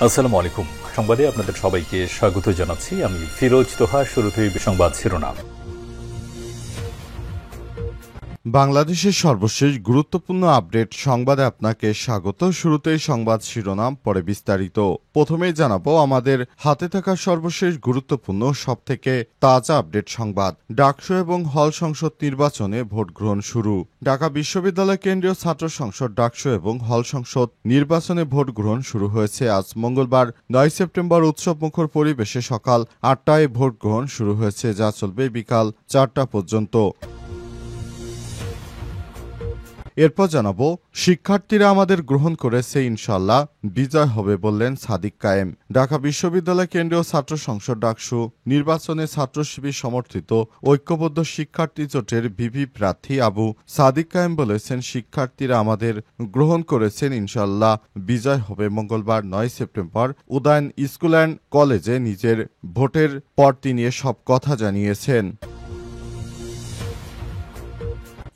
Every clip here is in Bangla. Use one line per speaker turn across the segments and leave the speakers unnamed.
আসসালামু আলাইকুম। সংবাদে আপনাদের সবাইকে স্বাগত জানাচ্ছি। আমি ফিরোজ তোহা। শুরুতেই সংবাদ শিরোনাম।
বাংলাদেশের সর্বশেষ গুরুত্বপূর্ণ আপডেট সংবাদে আপনাকে স্বাগত। শুরুতেই সংবাদ শিরোনাম, পরে বিস্তারিত। প্রথমেই জানাবো আমাদের হাতে থাকা সর্বশেষ গুরুত্বপূর্ণ সবথেকে তাজা আপডেট সংবাদ। ডাকসু এবং হল সংসদ নির্বাচনে ভোট গ্রহণ শুরু। ঢাকা বিশ্ববিদ্যালয় কেন্দ্রীয় ছাত্র সংসদ ডাকসু এবং হল সংসদ নির্বাচনে ভোট গ্রহণ শুরু হয়েছে। আজ মঙ্গলবার 9 সেপ্টেম্বর উৎসবমুখর পরিবেশে সকাল 8টায় ভোট গ্রহণ শুরু হয়েছে, যা চলবে বিকাল 4টা পর্যন্ত। এরপর জানাবো, শিক্ষার্থীরা আমাদের গ্রহণ করেছে, ইনশাল্লাহ বিজয় হবে বললেন সাদিক কায়েম। ঢাকা বিশ্ববিদ্যালয় কেন্দ্রীয় ছাত্র সংসদ ডাকসু নির্বাচনে ছাত্র শিবির সমর্থিত ঐক্যবদ্ধ শিক্ষার্থী জোটের ভিপি প্রার্থী আবু সাদিক কায়েম বলেছেন, শিক্ষার্থীরা আমাদের গ্রহণ করেছেন, ইনশাল্লাহ বিজয় হবে। মঙ্গলবার 9 সেপ্টেম্বর উদয়ন স্কুল অ্যান্ড কলেজে নিজের ভোটের পর তিনি সব কথা জানিয়েছেন।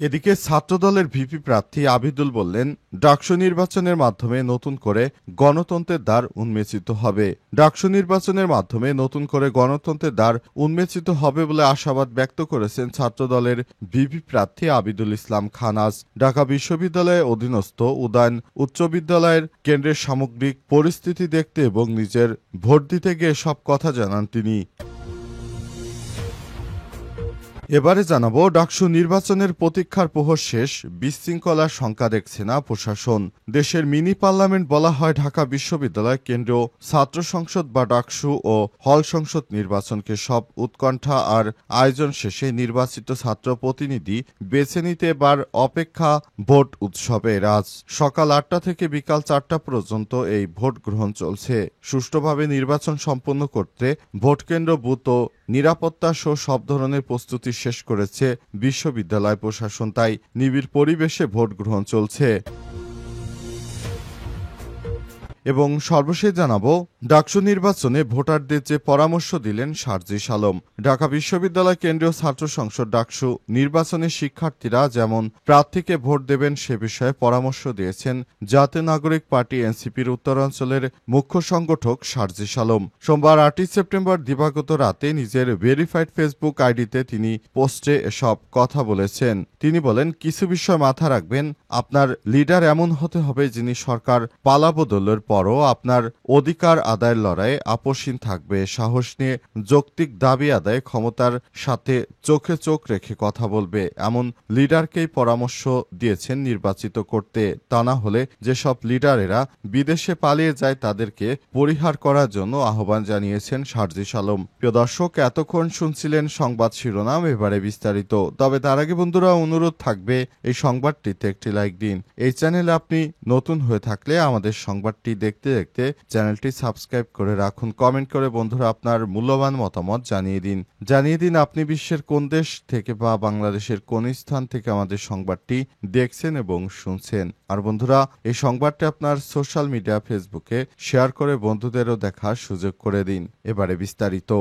এদিকে ছাত্রদলের ভিপি প্রার্থী আবিদুল বললেন, ডাকসু নির্বাচনের মাধ্যমে নতুন করে গণতন্ত্রের দ্বার উন্মোচিত হবে। ডাকসু নির্বাচনের মাধ্যমে নতুন করে গণতন্ত্রের দ্বার উন্মোচিত হবে বলে আশাবাদ ব্যক্ত করেছেন ছাত্রদলের ভিপি প্রার্থী আবিদুল ইসলাম খান। আজ ঢাকা বিশ্ববিদ্যালয়ের অধীনস্থ উদয়ন উচ্চ বিদ্যালয়ের কেন্দ্রের সামগ্রিক পরিস্থিতি দেখতে এবং নিজের ভোট দিতে গিয়ে সব কথা জানান তিনি। এবারে জানাবো, ডাকসু নির্বাচনের প্রতীক্ষার প্রহর শেষ, বিশৃঙ্খলার শঙ্কা দেখছে না প্রশাসন। দেশের মিনি পার্লামেন্ট বলা হয় ঢাকা বিশ্ববিদ্যালয় কেন্দ্রীয় ছাত্র সংসদ বা ডাকসু ও হল সংসদ নির্বাচনকে। সব উৎকণ্ঠা আর আয়োজন শেষে নির্বাচিত ছাত্র প্রতিনিধি বেছে নিতে এবার অপেক্ষা ভোট উৎসবের। আজ সকাল 8টা থেকে বিকাল 4টা পর্যন্ত এই ভোট গ্রহণ চলছে। সুষ্ঠুভাবে নির্বাচন সম্পন্ন করতে ভোটকেন্দ্র, বুথ ও নিরাপত্তা সহ সব ধরনের প্রস্তুতি শেষ করেছে বিশ্ববিদ্যালয় প্রশাসন। তাই নিবিড় পরিবেশে ভোট গ্রহণ চলছে। এবং সর্বশেষ জানাবো, ডাকসু নির্বাচনে ভোটারদের যে পরামর্শ দিলেন সার্জিস আলম। ঢাকা বিশ্ববিদ্যালয় কেন্দ্রীয় ছাত্র সংসদ ডাকসু নির্বাচনে শিক্ষার্থীরা যেমন প্রার্থীকে ভোট দেবেন সে বিষয়ে পরামর্শ দিয়েছেন জাতীয় নাগরিক পার্টি এনসিপির উত্তরাঞ্চলের মুখ্য সংগঠক সার্জিস আলম। সোমবার 8 সেপ্টেম্বর দিবাগত রাতে নিজের ভেরিফাইড ফেসবুক আইডিতে তিনি পোস্টে এসব কথা বলেছেন। তিনি বলেন, কিছু বিষয় মাথা রাখবেন, আপনার লিডার এমন হতে হবে যিনি সরকার পালাবদলের পরও আপনার অধিকার আদায়ের লড়াইয়ে আপোষহীন থাকবে, সাহস নিয়ে যৌক্তিক দাবি আদায়ে ক্ষমতার সাথে চোখে চোখ রেখে কথা বলবে। এমন লিডারকেই পরামর্শ দিয়েছেন নির্বাচিত করতে। তা না হলে যেসব লিডারেরা বিদেশে পালিয়ে যায় তাদেরকে পরিহার করার জন্য আহ্বান জানিয়েছেন সার্জিস আলম। প্রিয় দর্শক, এতক্ষণ শুনছিলেন সংবাদ শিরোনাম, এবারে বিস্তারিত। তবে তার আগে বন্ধুরা, অনুরোধ থাকবে এই সংবাদটিতে একটি লাইক দিন। এই চ্যানেলে আপনি নতুন হয়ে থাকলে আমাদের সংবাদটি দেখতে দেখতে চ্যানেলটি সাবস্ক্রাইব করে রাখুন। কমেন্ট করে বন্ধুরা আপনার মূল্যবান মতামত জানিয়ে দিন আপনি বিশ্বের কোন দেশ থেকে বা বাংলাদেশের কোন স্থান থেকে আমাদের সংবাদটি দেখছেন এবং শুনছেন। আর বন্ধুরা, এই সংবাদটি আপনার সোশ্যাল মিডিয়া ফেসবুকে শেয়ার করে বন্ধুদেরও দেখার সুযোগ করে দিন। এবারে বিস্তারিত।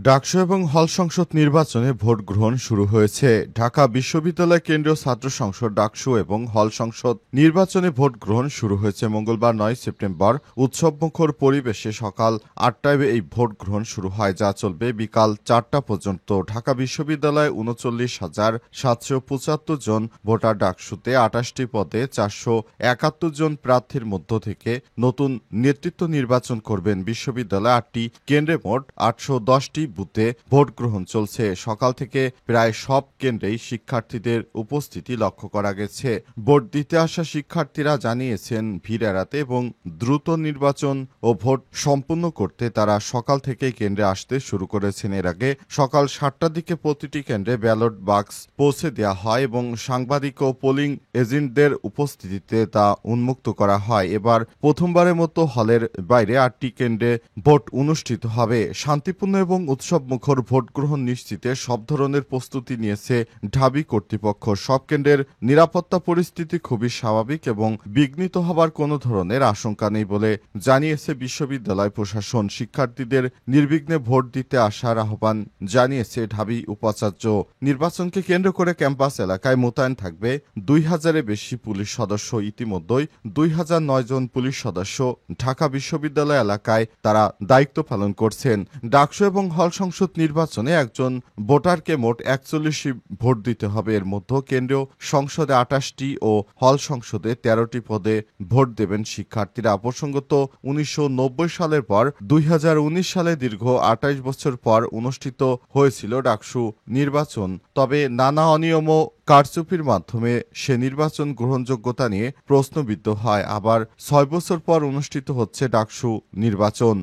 ডাকসু এবং হল সংসদ নির্বাচনে ভোট গ্রহণ শুরু হয়েছে। ঢাকা বিশ্ববিদ্যালয় কেন্দ্রীয় ছাত্র সংসদ ডাকসু এবং হল সংসদ নির্বাচনে ভোট গ্রহণ শুরু হয়েছে। মঙ্গলবার 9 সেপ্টেম্বর উৎসবমুখর পরিবেশে সকাল 8টায় এই ভোট গ্রহণ শুরু হয়, যা চলবে বিকাল 4টা পর্যন্ত। ঢাকা বিশ্ববিদ্যালয়ে 39,775 জন ভোটার, ডাকসুতে 28টি পদে 471 জন প্রার্থীর মধ্য থেকে নতুন নেতৃত্ব নির্বাচন করবেন। বিশ্ববিদ্যালয়ে 8টি কেন্দ্রে মোট 810টি বুথে ভোট গ্রহণ চলছে। সকাল থেকে প্রায় সব কেন্দ্রেই শিক্ষার্থীদের উপস্থিতি লক্ষ্য করা গেছে। ভোট দিতে আসা শিক্ষার্থীরা জানিয়েছেন, ভিড় এড়াতে এবং দ্রুত নির্বাচন ও ভোট সম্পন্ন করতে তারা সকাল থেকেই কেন্দ্রে আসতে শুরু করেছেন। এর আগে সকাল 7টার দিকে প্রতিটি কেন্দ্রে ব্যালট বাক্স পৌঁছে দেওয়া হয় এবং সাংবাদিক ও পোলিং এজেন্টদের উপস্থিতিতে তা উন্মুক্ত করা হয়। এবার প্রথমবারের মতো হলের বাইরে 8টি কেন্দ্রে ভোট অনুষ্ঠিত হবে। শান্তিপূর্ণ এবং উৎসবমুখর ভোট গ্রহণ নিশ্চিতে সব ধরনের প্রস্তুতি নিয়েছে ঢাবি কর্তৃপক্ষ। সব কেন্দ্রের নিরাপত্তা পরিস্থিতি খুবই স্বাভাবিক এবং বিঘ্নিত হবার কোনো ধরনের আশঙ্কা নেই বলে জানিয়েছে বিশ্ববিদ্যালয় প্রশাসন। শিক্ষার্থীদের নির্বিঘ্নে ভোট দিতে আসার আহ্বান জানিয়েছে ঢাবি উপাচার্য। নির্বাচনকে কেন্দ্র করে ক্যাম্পাস এলাকায় মোতায়েন থাকবে 2000-এর বেশি পুলিশ সদস্য। ইতিমধ্যেই 2009 জন পুলিশ সদস্য ঢাকা বিশ্ববিদ্যালয় এলাকায় তারা দায়িত্ব পালন করছেন। ডাকসু এবং হল সংসদ নির্বাচনে একজন ভোটারকে মোট 41টি ভোট দিতে হবে। এর মধ্যে কেন্দ্রীয় সংসদে 28টি ও হল সংসদে 13টি পদে ভোট দেবেন শিক্ষার্থীরা। প্রসঙ্গত 1990 সালের পর 2019 সালে দীর্ঘ 28 বছর পর অনুষ্ঠিত হয়েছিল ডাকসু নির্বাচন। তবে নানা অনিয়ম ও কারচুপির মাধ্যমে সে নির্বাচন গ্রহণযোগ্যতা নিয়ে প্রশ্নবিদ্ধ হয়। আবার 6 বছর পর অনুষ্ঠিত হচ্ছে ডাকসু নির্বাচন।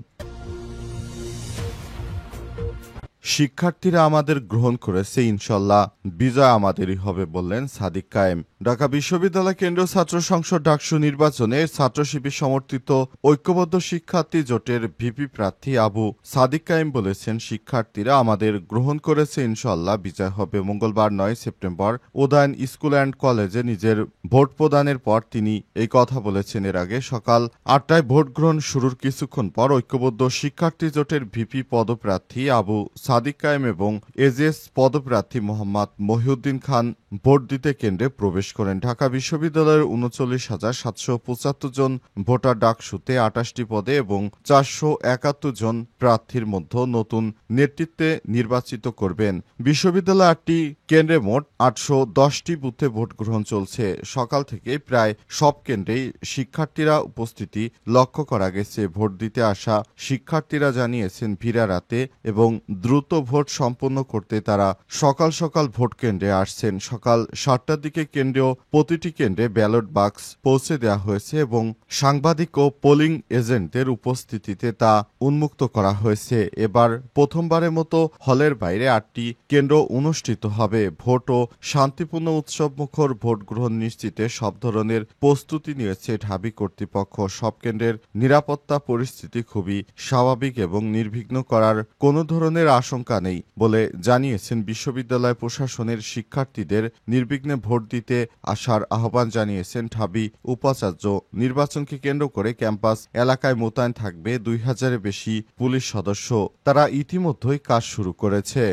শিক্ষার্থীরা আমাদের গ্রহণ করেছে, ইনশাল্লাহ বিজয় আমাদেরই হবে বললেন সাদিক কায়েম। ঢাকা বিশ্ববিদ্যালয় কেন্দ্রীয় ছাত্র সংসদ ডাকসু নির্বাচনে ছাত্র শিবির সমর্থিত ঐক্যবদ্ধ শিক্ষার্থী জোটের ভিপি প্রার্থী আবু সাদিক কায়েম বলেছেন, শিক্ষার্থীরা আমাদের গ্রহণ করেছে, ইনশাল্লাহ বিজয় হবে। মঙ্গলবার 9 সেপ্টেম্বর উদয়ন স্কুল অ্যান্ড কলেজে নিজের ভোট প্রদানের পর তিনি এই কথা বলেছেন। এর আগে সকাল 8টায় ভোট গ্রহণ শুরুর কিছুক্ষণ পর ঐক্যবদ্ধ শিক্ষার্থী জোটের ভিপি পদপ্রার্থী আবু সাদিক কায়েম এবং এজেএস পদপ্রার্থী মোহাম্মদ মহিউদ্দিন খান ভোট দিতে কেন্দ্রে প্রবেশ করেন। ঢাকা বিশ্ববিদ্যালয়ের 39,775 জন ভোটার ডাকসুতে 28টি পদে এবং 471 জন প্রার্থীর মধ্যে নতুন নেতৃত্বে নির্বাচিত করবেন। বিশ্ববিদ্যালয়ে 8টি কেন্দ্রে মোট 810টি বুথে ভোট গ্রহণ চলছে। সকাল থেকে প্রায় সব কেন্দ্রেই শিক্ষার্থীরা উপস্থিতি লক্ষ্য করা গেছে। ভোট দিতে আসা শিক্ষার্থীরা জানিয়েছেন, ভিড়া রাতে এবং দ্রুত ভোট সম্পন্ন করতে তারা সকাল সকাল ভোট কেন্দ্রে আসছেন। সকাল 7টার দিকে কেন্দ্রীয় প্রতিটি কেন্দ্রে ব্যালট বাক্স পৌঁছে দেওয়া হয়েছে এবং সাংবাদিক ও পোলিং এজেন্টদের উপস্থিতিতে তা উন্মুক্ত করা হয়েছে। এবার প্রথমবারের মতো হলের বাইরে 8টি কেন্দ্র অনুষ্ঠিত হবে। ভোট ও শান্তিপূর্ণ উৎসবমুখর ভোট গ্রহণ নিশ্চিতে সব ধরনের প্রস্তুতি নিয়েছে ঢাবি কর্তৃপক্ষ। সব কেন্দ্রের নিরাপত্তা পরিস্থিতি খুবই স্বাভাবিক এবং নির্বিঘ্ন করার কোনো ধরনের আশঙ্কা নেই বলে জানিয়েছেন বিশ্ববিদ্যালয় প্রশাসনের। শিক্ষার্থীদের নির্বিঘ্নে ভোট দিতে আসার আহ্বান জানিয়েছেন ঢাবি উপাচার্য। নির্বাচনকে কেন্দ্র করে ক্যাম্পাস এলাকায় মোতায়েন থাকবে 2000-এর বেশি পুলিশ সদস্য। তারা ইতিমধ্যেই কাজ শুরু করেছে।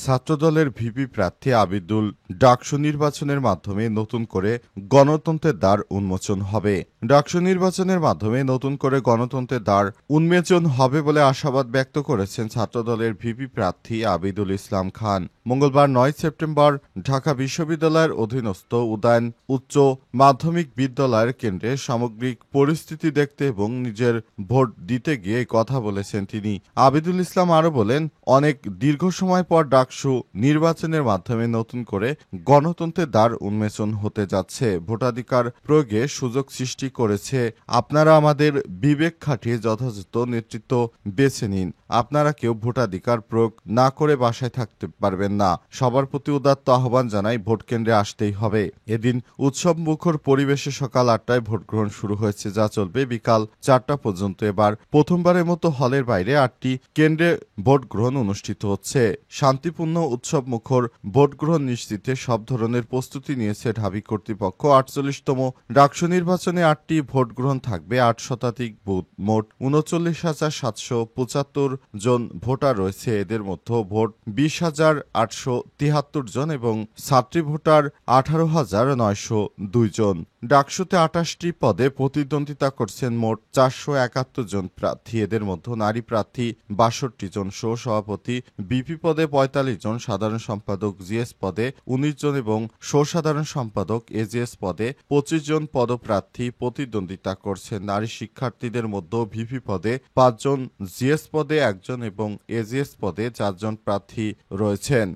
ছাত্রদলের ভিপি প্রার্থী আবিদুল ডাকসু নির্বাচনের মাধ্যমে নতুন করে গণতন্ত্রের দ্বার উন্মোচন হবে। ডাকসু নির্বাচনের মাধ্যমে নতুন করে গণতন্ত্রের দ্বার উন্মোচন হবে বলে আশাবাদ ব্যক্ত করেছেন ছাত্রদলের ভিপি প্রার্থী আবিদুল ইসলাম খান। মঙ্গলবার 9 সেপ্টেম্বর ঢাকা বিশ্ববিদ্যালয়ের অধীনস্থ উদয়ন উচ্চ মাধ্যমিক বিদ্যালয়ের কেন্দ্রে সামগ্রিক পরিস্থিতি দেখতে এবং নিজের ভোট দিতে গিয়ে কথা বলেছেন তিনি। আবিদুল ইসলাম আরও বলেন, অনেক দীর্ঘ সময় পর ডাকসু নির্বাচনের মাধ্যমে নতুন করে গণতন্ত্রের দ্বার উন্মোচন হতে যাচ্ছে। ভোটাধিকার প্রয়োগে সুযোগ সৃষ্টি করেছে। আপনারা আমাদের বিবেক খাটিয়ে যথাযথ নেতৃত্ব বেছে নিন। আপনারা কেউ ভোটাধিকার প্রয়োগ না করে বাসায় থাকতে পারবেন না। সবার প্রতি উদাত্ত আহ্বান জানাই, ভোট কেন্দ্রে আসতেই হবে। এদিন উৎসব মুখর পরিবেশে সকাল 8টায় ভোট গ্রহণ শুরু হয়েছে, যা চলবে বিকাল 4টা পর্যন্ত। এবার প্রথমবারের মতো হলের বাইরে 8টি কেন্দ্রে ভোট গ্রহণ অনুষ্ঠিত হচ্ছে। শান্তিপূর্ণ উৎসব মুখর ভোট গ্রহণ নিশ্চিতে সব ধরনের প্রস্তুতি নিয়েছে ঢাবি কর্তৃপক্ষ। 48তম ডাকসু নির্বাচনে 8টি ভোট গ্রহণ থাকবে। 8 শতাধিক বুথ, মোট 39,775 জন ভোটার রয়েছে। এদের মধ্যে ভোট 20,873 জন এবং ছাত্রী ভোটার 18,902 জন। ডাকসুতে 28টি পদে প্রতিদ্বন্দ্বিতা করছেন মোট 471 জন প্রার্থী। এদের মধ্যে নারী প্রার্থী 62 জন, সহ সভাপতি বিপি পদে 45 জন, সাধারণ সম্পাদক জিএস পদে 19 জন এবং সহ সাধারণ সম্পাদক এজিএস পদে 25 জন পদপ্রার্থী প্রতিদ্বন্দ্বিতা করছেন। নারী শিক্ষার্থীদের মধ্যে ভিপি পদে 5 জন, জিএস পদে 1 জন এবং এজিএস পদে 4 জন প্রার্থী রয়েছেন।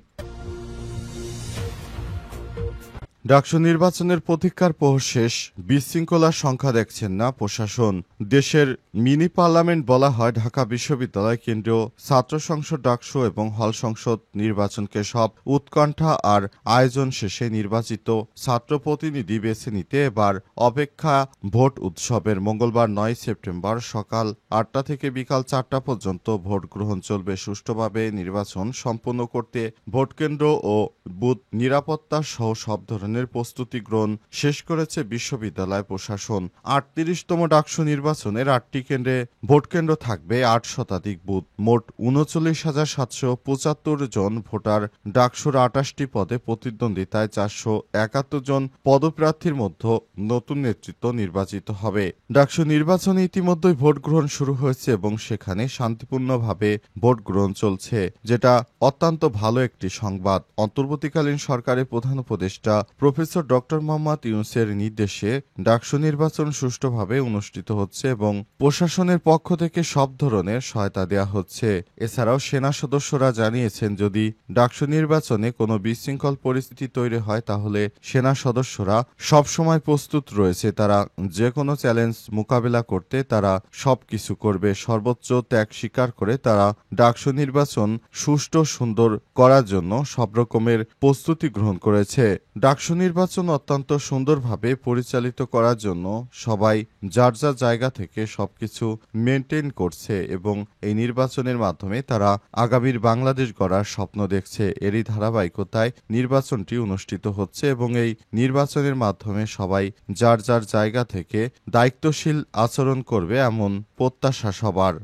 ডাকসু নির্বাচনের প্রতীক্ষার প্রহর শেষ, বিশৃঙ্খলার সংখ্যা দেখছেন না প্রশাসন। দেশের মিনি পার্লামেন্ট বলা হয় ঢাকা বিশ্ববিদ্যালয় কেন্দ্রীয় ছাত্র সংসদ ডাকসু এবং হল সংসদ নির্বাচনকে সব উৎকণ্ঠা আর আয়োজন শেষে নির্বাচিত ছাত্র প্রতিনিধি বেছে নিতে এবার অপেক্ষা ভোট উৎসবের। মঙ্গলবার 9 সেপ্টেম্বর সকাল 8টা থেকে বিকাল 4টা পর্যন্ত ভোট গ্রহণ চলবে। সুষ্ঠুভাবে নির্বাচন সম্পন্ন করতে ভোটকেন্দ্র ও বুথ নিরাপত্তা সহ সব ধরনের প্রস্তুতি গ্রহণ শেষ করেছে বিশ্ববিদ্যালয় প্রশাসন। 38তম ডাকসু নির্বাচনের 8টি কেন্দ্রে ভোটকেন্দ্র থাকবে 8 শতাধিক বুথ। মোট 39,775 জন ভোটার। ডাকসুর 28টি পদে প্রতিদ্বন্দ্বিতায় 471 জন পদপ্রার্থীর মধ্যে নতুন নেতৃত্ব নির্বাচিত হবে। ডাকসু নির্বাচনে ইতিমধ্যেই ভোট গ্রহণ শুরু হয়েছে এবং সেখানে শান্তিপূর্ণভাবে ভোট গ্রহণ চলছে, যেটা অত্যন্ত ভালো একটি সংবাদ। অন্তর্বর্তীকালীন সরকারের প্রধান উপদেষ্টা প্রফেসর ডক্টর মোহাম্মদ ইউনূসের নির্দেশে ডাকসু নির্বাচন সুষ্ঠুভাবে অনুষ্ঠিত হচ্ছে এবং প্রশাসনের পক্ষ থেকে সব ধরনের সহায়তা দেওয়া হচ্ছে। এছাড়াও সেনা সদস্যরা জানিয়েছেন যদি ডাকসু নির্বাচনে কোনো বিশৃঙ্খল পরিস্থিতি তৈরি হয় তাহলে সেনা সদস্যরা সবসময় প্রস্তুত রয়েছে। তারা যে কোনো চ্যালেঞ্জ মোকাবেলা করতে তারা সবকিছু করবে। সর্বোচ্চ ত্যাগ স্বীকার করে তারা ডাকসু নির্বাচন সুষ্ঠু সুন্দর করার জন্য সব রকমের প্রস্তুতি গ্রহণ করেছে। ডাকসু নির্বাচন অত্যন্ত সুন্দরভাবে পরিচালিত করার জন্য সবাই যার যার জায়গা থেকে সবকিছু মেনটেন করছে এবং এই নির্বাচনের মাধ্যমে তারা আগামীর বাংলাদেশ গড়ার স্বপ্ন দেখছে। এরই ধারাবাহিকতায় নির্বাচনটি অনুষ্ঠিত হচ্ছে এবং এই নির্বাচনের মাধ্যমে সবাই যার যার জায়গা থেকে দায়িত্বশীল আচরণ করবে এমন প্রত্যাশা সবার।